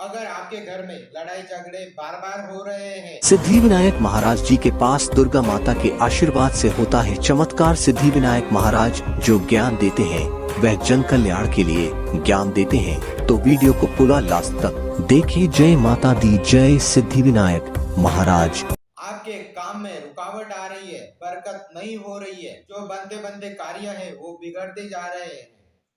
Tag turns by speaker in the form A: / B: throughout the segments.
A: अगर आपके घर में लड़ाई झगड़े बार बार हो रहे हैं,
B: सिद्धि विनायक महाराज जी के पास दुर्गा माता के आशीर्वाद से होता है चमत्कार। सिद्धि विनायक महाराज जो ज्ञान देते हैं वह जन कल्याण के लिए ज्ञान देते हैं। तो वीडियो को पूरा लास्ट तक देखिए। जय माता दी, जय सिद्धि विनायक महाराज।
A: आपके काम में रुकावट आ रही है, बरकत नहीं हो रही है, जो बनते बनते कार्य है वो बिगड़ते जा रहे हैं।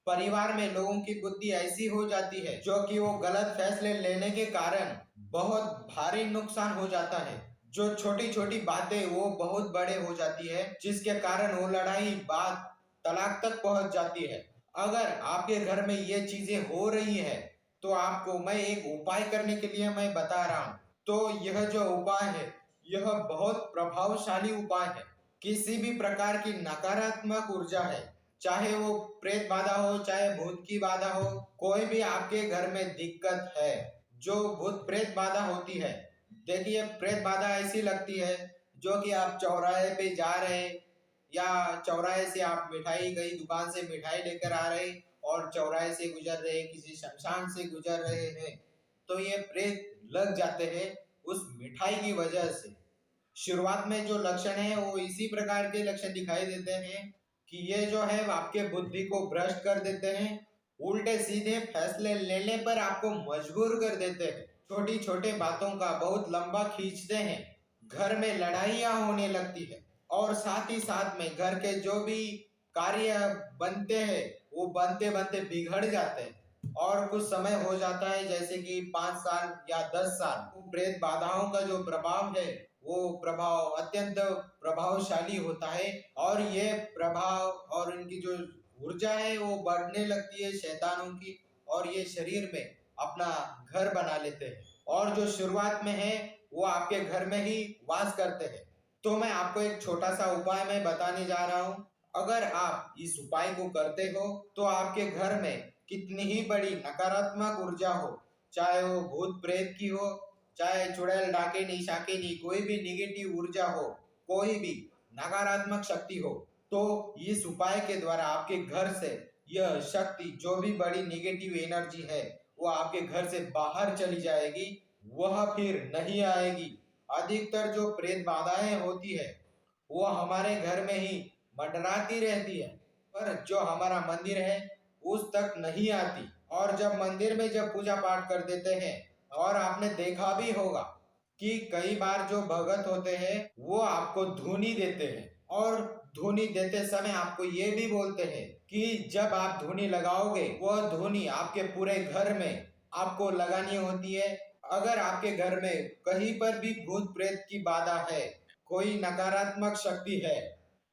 A: परिवार में लोगों की बुद्धि ऐसी हो जाती है जो कि वो गलत फैसले लेने के कारण बहुत भारी नुकसान हो जाता है। जो छोटी छोटी बातें वो बहुत बड़े हो जाती है, जिसके कारण वो लड़ाई बात तलाक तक पहुंच जाती है। अगर आपके घर में ये चीजें हो रही है तो आपको मैं एक उपाय करने के लिए मैं बता रहा हूँ। तो यह जो उपाय है यह बहुत प्रभावशाली उपाय है। किसी भी प्रकार की नकारात्मक ऊर्जा है, चाहे वो प्रेत बाधा हो, चाहे भूत की बाधा हो, कोई भी आपके घर में दिक्कत है जो भूत प्रेत बाधा होती है। देखिए, प्रेत बाधा ऐसी लगती है जो कि आप चौराहे पे जा रहे हैं या चौराहे से आप मिठाई गई दुकान से मिठाई लेकर आ रहे और चौराहे से गुजर रहे, किसी शमशान से गुजर रहे हैं, तो ये प्रेत लग जाते हैं उस मिठाई की वजह से। शुरुआत में जो लक्षण है वो इसी प्रकार के लक्षण दिखाई देते हैं कि ये जो है आपके बुद्धि को भ्रष्ट कर देते हैं, उल्टे सीधे फैसले लेने पर आपको मजबूर कर देते हैं, छोटी छोटी बातों का बहुत लंबा खींचते हैं, घर में लड़ाइयां होने लगती है और साथ ही साथ में घर के जो भी कार्य बनते हैं वो बनते बनते बिगड़ जाते हैं और कुछ समय हो जाता है जैसे कि 5 साल या 10 साल। प्रेत बाधाओं का जो प्रभाव है वो प्रभाव अत्यंत प्रभावशाली होता है और ये प्रभाव और इनकी जो ऊर्जा है वो बढ़ने लगती है शैतानों की, और ये शरीर में अपना घर बना लेते हैं और जो शुरुआत में है वो आपके घर में ही वास करते हैं। तो मैं आपको एक छोटा सा उपाय मैं बताने जा रहा हूँ। अगर आप इस उपाय को करते हो तो आपके घर में कितनी ही बड़ी नकारात्मक ऊर्जा हो, चाहे वो भूत प्रेत की हो, चाहे चुड़ैल डाकिनी शाकिनी कोई भी निगेटिव ऊर्जा हो, कोई भी नकारात्मक शक्ति हो, तो इस उपाय के द्वारा आपके घर से यह शक्ति जो भी बड़ी निगेटिव एनर्जी है वो आपके घर से बाहर चली जाएगी, वह फिर नहीं आएगी। अधिकतर जो प्रेत बाधाएं होती है वो हमारे घर में ही मंडराती रहती है, पर जो हमारा मंदिर है उस तक नहीं आती। और जब मंदिर में जब पूजा पाठ कर देते हैं, और आपने देखा भी होगा कि कई बार जो भगत होते हैं वो आपको धुनी देते हैं और धुनी देते समय आपको ये भी बोलते हैं कि जब आप धुनी लगाओगे वह धुनी आपके पूरे घर में आपको लगानी होती है। अगर आपके घर में कहीं पर भी भूत प्रेत की बाधा है, कोई नकारात्मक शक्ति है,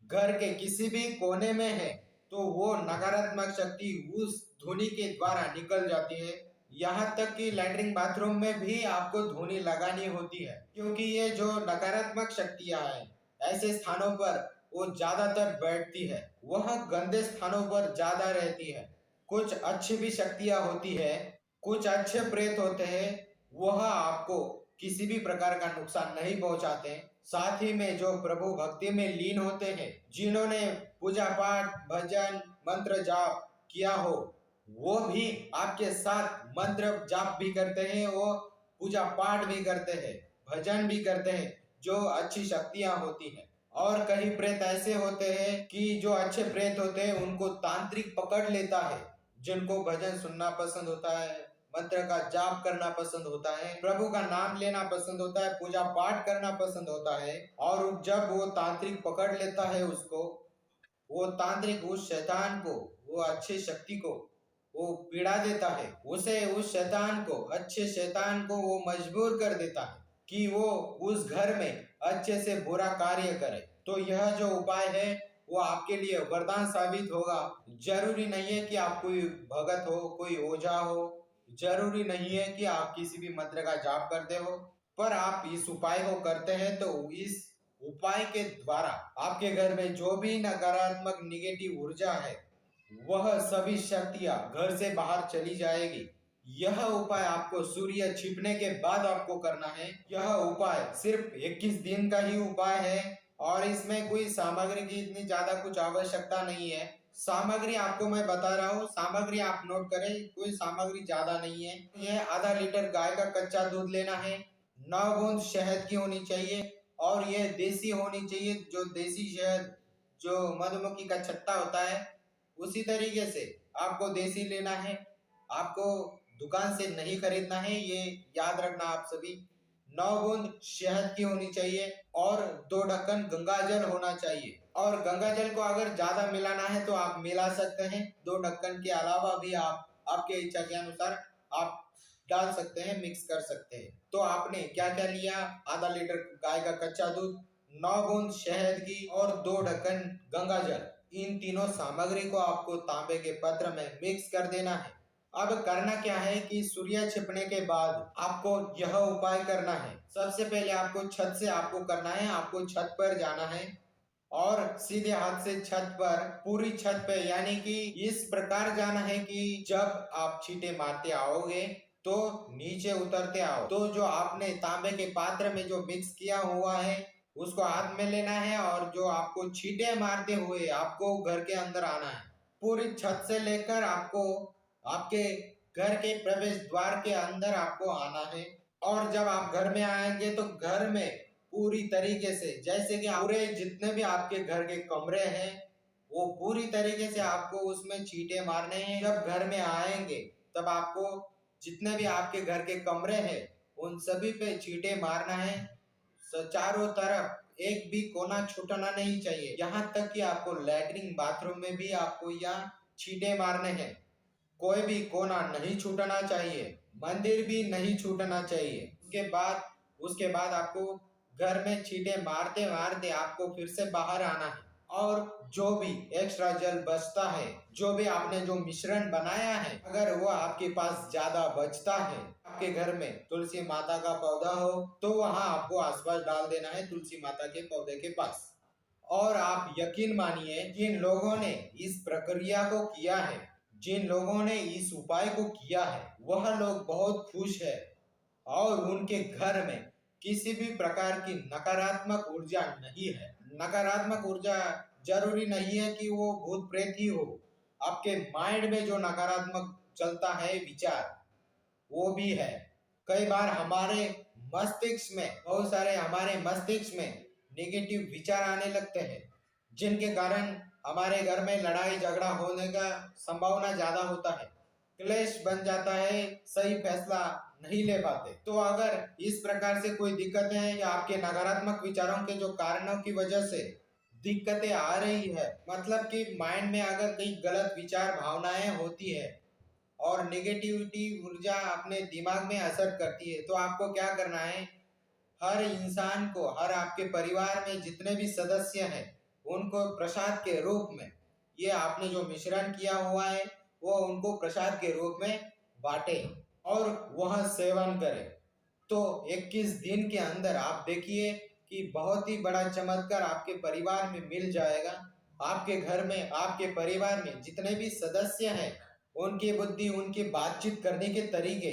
A: घर के किसी भी कोने में है, तो वो नकारात्मक शक्ति उस धुनी के द्वारा निकल जाती है। यहाँ तक कि लैट्रिन बाथरूम में भी आपको धुनी लगानी होती है, क्योंकि ये जो नकारात्मक शक्तियां हैं ऐसे स्थानों पर वो ज्यादातर बैठती है, वह गंदे स्थानों पर ज्यादा रहती है। कुछ अच्छी भी शक्तियां होती है, कुछ अच्छे प्रेत होते हैं, वह आपको किसी भी प्रकार का नुकसान नहीं पहुंचाते। साथ ही में जो प्रभु भक्ति में लीन होते हैं, जिन्होंने पूजा पाठ भजन मंत्र जाप किया हो, वो भी आपके साथ मंत्र जाप भी करते हैं, वो पूजा पाठ भी करते हैं, भजन भी करते हैं, जो अच्छी शक्तियां होती हैं। और कई प्रेत ऐसे होते हैं कि जो अच्छे प्रेत होते हैं उनको तांत्रिक पकड़ लेता है, जिनको भजन सुनना पसंद होता है, मंत्र का जाप करना पसंद होता है, प्रभु का नाम लेना पसंद होता है, पूजा पाठ करना पसंद होता है, और जब वो तांत्रिक पकड़ लेता है उसको, वो तांत्रिक उस शैतान को, वो अच्छी शक्ति को वो पीड़ा देता है, उसे उस शैतान को, अच्छे शैतान को वो मजबूर कर देता है कि वो उस घर में अच्छे से बुरा कार्य करे। तो यह जो उपाय है वो आपके लिए वरदान साबित होगा। जरूरी नहीं है कि आप कोई भगत हो, कोई ओझा हो, जरूरी नहीं है कि आप किसी भी मंत्र का जाप करते हो, पर आप इस उपाय को करते हैं तो इस उपाय के द्वारा आपके घर में जो भी नकारात्मक निगेटिव ऊर्जा है वह सभी शक्तियां घर से बाहर चली जाएगी। यह उपाय आपको सूर्य छिपने के बाद आपको करना है। यह उपाय सिर्फ 21 दिन का ही उपाय है और इसमें कोई सामग्री की इतनी ज्यादा कुछ आवश्यकता नहीं है। सामग्री आपको मैं बता रहा हूँ, सामग्री आप नोट करें, कोई सामग्री ज्यादा नहीं है। यह आधा लीटर गाय का कच्चा दूध लेना है, 9 बूंद शहद की होनी चाहिए और यह देसी होनी चाहिए, जो देसी शहद जो मधुमक्खी का छत्ता होता है उसी तरीके से आपको देसी लेना है। आपको दुकान से नहीं खरीदना है, ये याद रखना आप सभी। 9 बूंद शहद की होनी चाहिए और 2 ढक्कन गंगाजल होना चाहिए। और गंगाजल को अगर ज्यादा मिलाना है तो आप मिला सकते हैं, 2 ढक्कन के अलावा भी आप आपके इच्छा के अनुसार आप डाल सकते हैं, मिक्स कर सकते हैं। तो आपने क्या क्या लिया, आधा लीटर गाय का कच्चा दूध, 9 बूंद शहद की और 2 ढक्कन गंगाजल। इन तीनों सामग्री को आपको तांबे के पात्र में मिक्स कर देना है। अब करना क्या है कि सूर्य छिपने के बाद आपको यह उपाय करना है। सबसे पहले आपको छत से आपको करना है, आपको छत पर जाना है और सीधे हाथ से छत पर, पूरी छत पे, यानी कि इस प्रकार जाना है कि जब आप छींटे मारते आओगे तो नीचे उतरते आओ। तो जो आपने तांबे के पात्र में जो मिक्स किया हुआ है उसको हाथ में लेना है और जो आपको छींटे मारते हुए आपको घर के अंदर आना है। पूरी छत से लेकर आपको आपके घर के प्रवेश द्वार के अंदर आपको आना है। और जब आप घर में आएंगे तो घर में पूरी तरीके से, जैसे कि पूरे जितने भी आपके घर के कमरे हैं वो पूरी तरीके से आपको उसमें छींटे मारने हैं। जब घर में आएंगे तब आपको जितने भी आपके घर के कमरे हैं उन सभी पे छींटे मारना है। चारों तरफ एक भी कोना छूटना नहीं चाहिए, यहाँ तक कि आपको लैट्रिन बाथरूम में भी आपको यहाँ छींटे मारने हैं। कोई भी कोना नहीं छूटना चाहिए, मंदिर भी नहीं छूटना चाहिए। उसके बाद आपको घर में छींटे मारते मारते आपको फिर से बाहर आना है और जो भी एक्स्ट्रा जल बचता है, जो भी आपने जो मिश्रण बनाया है, अगर वो आपके पास ज्यादा बचता है, आपके घर में तुलसी माता का पौधा हो तो वहां आपको आसपास डाल देना है, तुलसी माता के पौधे के पास। और आप यकीन मानिए, जिन लोगों ने इस प्रक्रिया को किया है, जिन लोगों ने इस उपाय को किया है, वह लोग बहुत खुश है और उनके घर में किसी भी प्रकार की नकारात्मक ऊर्जा नहीं है। नकारात्मक ऊर्जा जरूरी नहीं है कि वो भूत प्रेत ही हो, आपके माइंड में जो नकारात्मक चलता है विचार वो भी है। कई बार हमारे मस्तिष्क में नेगेटिव विचार आने लगते हैं, जिनके कारण हमारे घर में लड़ाई झगड़ा होने का संभावना ज्यादा होता है, क्लेश बन जाता है, सही फैसला नहीं ले पाते। तो अगर इस प्रकार से कोई दिक्कत है या आपके नकारात्मक विचारों के जो कारणों की वजह से दिक्कतें आ रही है, मतलब कि माइंड में अगर कई गलत विचार भावनाएं होती है और नेगेटिविटी ऊर्जा अपने दिमाग में असर करती है, तो आपको क्या करना है, हर इंसान को, हर आपके परिवार में जितने भी सदस्य हैं उनको प्रसाद के रूप में, ये आपने जो मिश्रण किया हुआ है वो उनको प्रसाद के रूप में बांटे और वह सेवन करें। तो 21 दिन के अंदर आप देखिए कि बहुत ही बड़ा चमत्कार आपके परिवार में मिल जाएगा। आपके घर में, आपके परिवार में जितने भी सदस्य हैं उनकी बुद्धि, उनकी बातचीत करने के तरीके,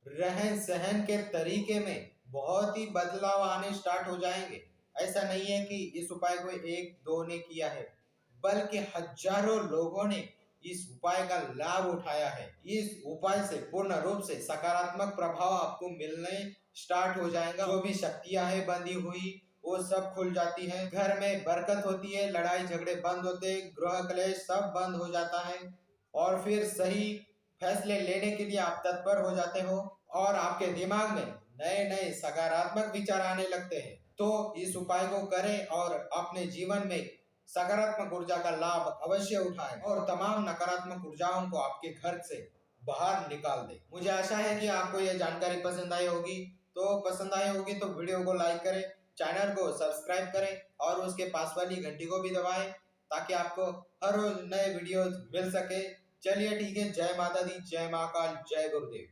A: रहन सहन के तरीके में बहुत ही बदलाव आने स्टार्ट हो जाएंगे। ऐसा नहीं है कि इस उपाय को 1-2 ने किया है, बल्कि हजारों लोगों ने इस उपाय का लाभ उठाया है। इस उपाय से पूर्ण रूप से सकारात्मक प्रभाव आपको मिलने स्टार्ट हो जाएगा। जो भी शक्तियां है बंधी हुई वो सब खुल जाती है, घर में बरकत होती है, लड़ाई झगड़े बंद होते, गृह क्लेश सब बंद हो जाता है और फिर सही फैसले लेने के लिए आप तत्पर हो जाते हो और आपके दिमाग में नए नए सकारात्मक विचार आने लगते हैं। तो इस उपाय को करें और अपने जीवन में सकारात्मक ऊर्जा का लाभ अवश्य उठाएं और तमाम नकारात्मक ऊर्जाओं को आपके घर से बाहर निकाल दें। मुझे आशा है कि आपको यह जानकारी पसंद आई होगी, तो वीडियो को लाइक करें, चैनल को सब्सक्राइब करें और उसके पास वाली घंटी को भी दबाएं ताकि आपको हर रोज नए वीडियोस मिल सके। चलिए ठीक है, जय माता दी, जय महाकाल, जय गुरुदेव।